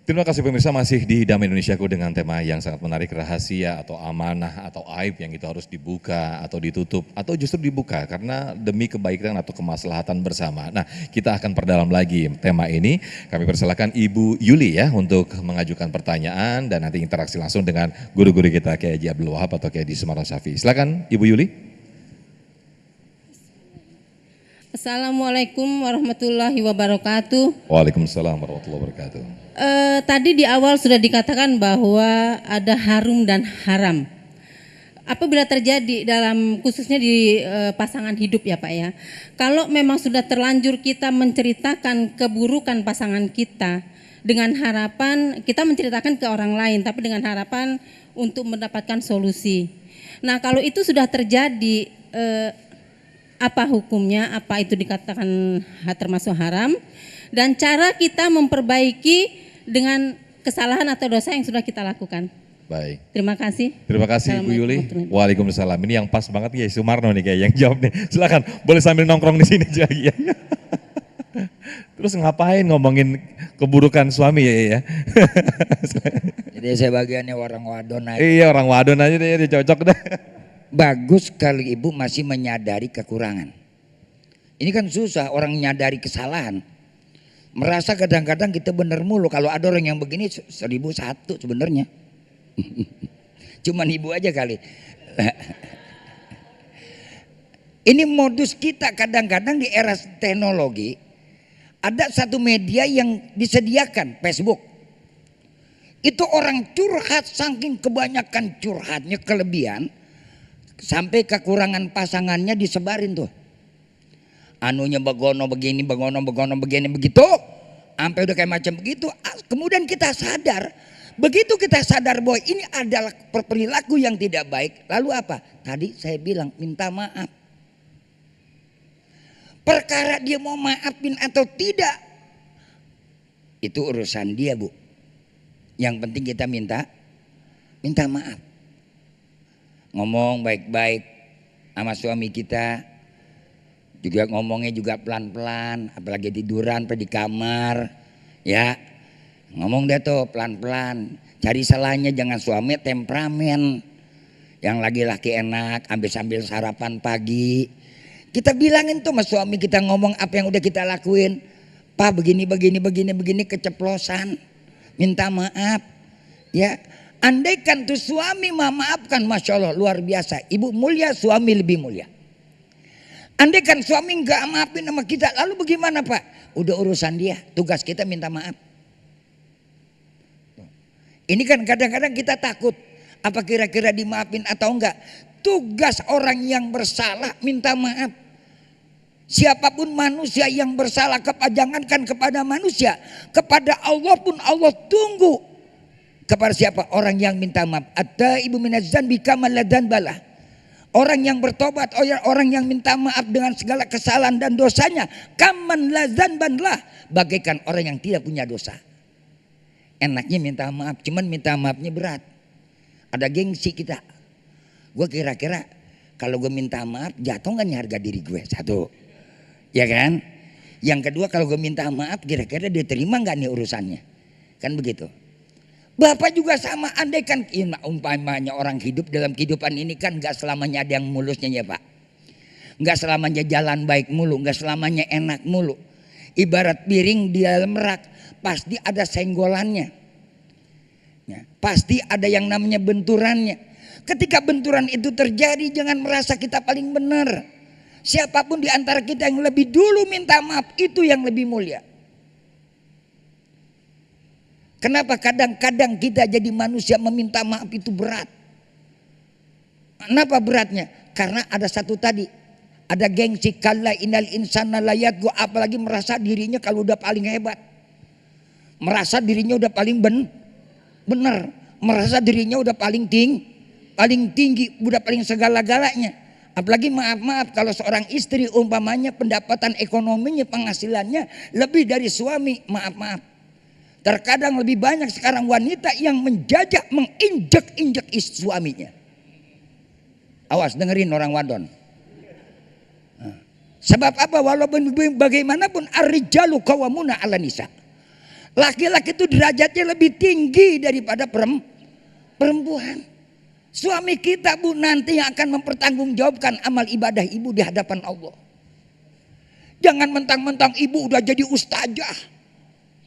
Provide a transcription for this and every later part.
Terima kasih pemirsa, masih di Damai Indonesiaku dengan tema yang sangat menarik, rahasia atau amanah atau aib yang itu harus dibuka atau ditutup atau justru dibuka karena demi kebaikan atau kemaslahatan bersama. Nah, kita akan perdalam lagi tema ini. Kami persilakan Ibu Yuli ya untuk mengajukan pertanyaan dan nanti interaksi langsung dengan guru-guru kita Kiai Haji Abdul Wahab atau Kiai Haji Sumarno Syafi'i. Silakan Ibu Yuli. Assalamualaikum warahmatullahi wabarakatuh. Waalaikumsalam warahmatullahi wabarakatuh. Tadi di awal sudah dikatakan bahwa ada harum dan haram. Apabila terjadi dalam khususnya di pasangan hidup ya Pak ya. Kalau memang sudah terlanjur kita menceritakan keburukan pasangan kita dengan harapan kita menceritakan ke orang lain tapi dengan harapan untuk mendapatkan solusi. Nah kalau itu sudah terjadi apa hukumnya, apa itu dikatakan termasuk haram, dan cara kita memperbaiki dengan kesalahan atau dosa yang sudah kita lakukan. Baik. Terima kasih. Terima kasih Ibu Yuli. Waalaikumsalam. Ini yang pas banget Kiai Sumarno nih kayak yang jawab nih. Silakan, boleh sambil nongkrong di sini aja ya. Terus ngapain ngomongin keburukan suami ya? Jadi saya bagiannya orang wadon aja. Iya, orang wadon aja deh, dia cocok deh. Bagus kalau ibu masih menyadari kekurangan. Ini kan susah orang menyadari kesalahan. Merasa kadang-kadang kita benar mulu. Kalau ada orang yang begini 1001 sebenarnya. Cuman ibu aja kali. Ini modus kita kadang-kadang di era teknologi. Ada satu media yang disediakan, Facebook. Itu orang curhat saking kebanyakan curhatnya kelebihan. Sampai kekurangan pasangannya disebarin tuh. Anunya begono begini, begono begini begitu. Sampai udah kayak macam begitu. Kemudian kita sadar. Begitu kita sadar bahwa ini adalah perilaku yang tidak baik. Lalu apa? Tadi saya bilang minta maaf. Perkara dia mau maafin atau tidak. Itu urusan dia Bu. Yang penting kita minta maaf. Ngomong baik-baik sama suami kita, juga ngomongnya juga pelan-pelan, apalagi tiduran di kamar, ya ngomong deh tuh pelan-pelan, cari salahnya jangan suami temperamen, yang laki-laki enak, sambil sarapan pagi, kita bilangin tuh sama suami kita ngomong apa yang udah kita lakuin, Pak begini keceplosan, minta maaf, ya. Andaikan tuh suami memaafkan, Masya Allah luar biasa. Ibu mulia, suami lebih mulia. Andaikan suami enggak maafin sama kita, lalu bagaimana Pak? Udah urusan dia, tugas kita minta maaf. Ini kan kadang-kadang kita takut, apa kira-kira dimaafin atau enggak. Tugas orang yang bersalah minta maaf. Siapapun manusia yang bersalah, jangankan kepada manusia, kepada Allah pun Allah tunggu. Kepada siapa? Orang yang minta maaf. At-taibu minaz dzanbi kaman la dzanbalah. Orang yang bertobat, orang yang minta maaf dengan segala kesalahan dan dosanya, kaman la dzanbanlah, bagaikan orang yang tidak punya dosa. Enaknya minta maaf, cuman minta maafnya berat. Ada gengsi kita. Gue kira-kira kalau gue minta maaf jatuh nggak nih harga diri gue? Satu, ya kan? Yang kedua kalau gue minta maaf kira-kira diterima nggak nih urusannya? Kan begitu. Bapak juga sama, andaikan umpamanya orang hidup dalam kehidupan ini kan gak selamanya ada yang mulusnya ya Pak. Gak selamanya jalan baik mulu, gak selamanya enak mulu. Ibarat piring di dalam rak, pasti ada senggolannya. Ya, pasti ada yang namanya benturannya. Ketika benturan itu terjadi jangan merasa kita paling benar. Siapapun di antara kita yang lebih dulu minta maaf itu yang lebih mulia. Kenapa kadang-kadang kita jadi manusia meminta maaf itu berat? Kenapa beratnya? Karena ada satu tadi, ada gengsi, kalla innal insana layatghu, apalagi merasa dirinya kalau udah paling hebat, merasa dirinya udah paling benar, merasa dirinya udah paling tinggi, udah paling segala-galanya. Apalagi maaf kalau seorang istri umpamanya pendapatan ekonominya, penghasilannya lebih dari suami, maaf. Terkadang lebih banyak sekarang wanita yang menjajak, menginjek-injek suaminya. Awas dengerin orang wadon. Sebab apa? Walaupun bagaimanapun ar-rijalu qawwamuna 'alan nisa. Laki-laki itu derajatnya lebih tinggi daripada perempuan. Suami kita Bu nanti yang akan mempertanggungjawabkan amal ibadah ibu di hadapan Allah. Jangan mentang-mentang ibu udah jadi ustazah.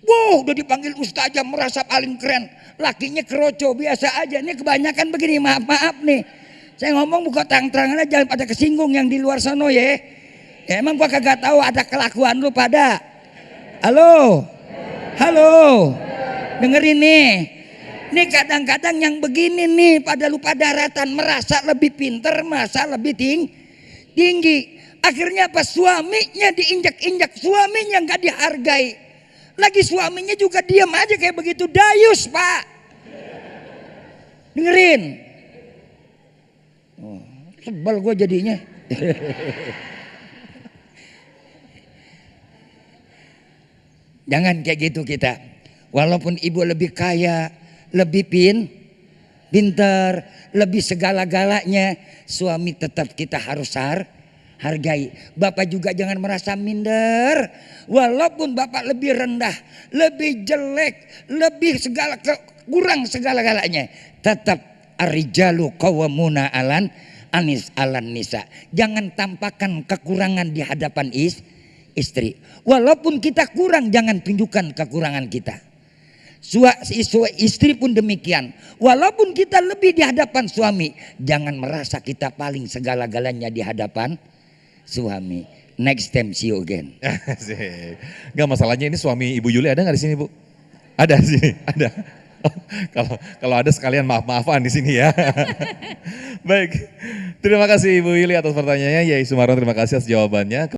Wow, udah dipanggil ustazah merasa paling keren. Lakinya keroco biasa aja. Ini kebanyakan begini, maaf nih. Saya ngomong buka terang-terangan aja, jangan pada kesinggung yang di luar sana ya. Ya emang gua kagak tahu ada kelakuan lu pada. Halo. Halo. Dengerin nih. Nih kadang-kadang yang begini nih pada lupa daratan, merasa lebih pinter, merasa lebih tinggi. Akhirnya apa? Suaminya diinjak-injak, suaminya nggak dihargai. Lagi suaminya juga diam aja kayak begitu, dayus Pak. Dengerin. Oh, sebel gue jadinya. Jangan kayak gitu kita. Walaupun ibu lebih kaya, lebih pinter, lebih segala-galanya, suami tetap kita harus hargai. Bapak juga jangan merasa minder. Walaupun bapak lebih rendah, lebih jelek, lebih kurang segala-galanya, tetap ar-rijalu qawwamuna alan nisa. Jangan tampakkan kekurangan di hadapan istri. Walaupun kita kurang, jangan tunjukkan kekurangan kita. Istri pun demikian. Walaupun kita lebih di hadapan suami, jangan merasa kita paling segala-galanya di hadapan suami. Next time see you again. Gak masalahnya ini suami Ibu Yuli ada nggak di sini Bu? Ada sih, ada. Kalau ada sekalian maaf-maafan di sini ya. Baik, terima kasih Ibu Yuli atas pertanyaannya. Yai Sumarno terima kasih atas jawabannya.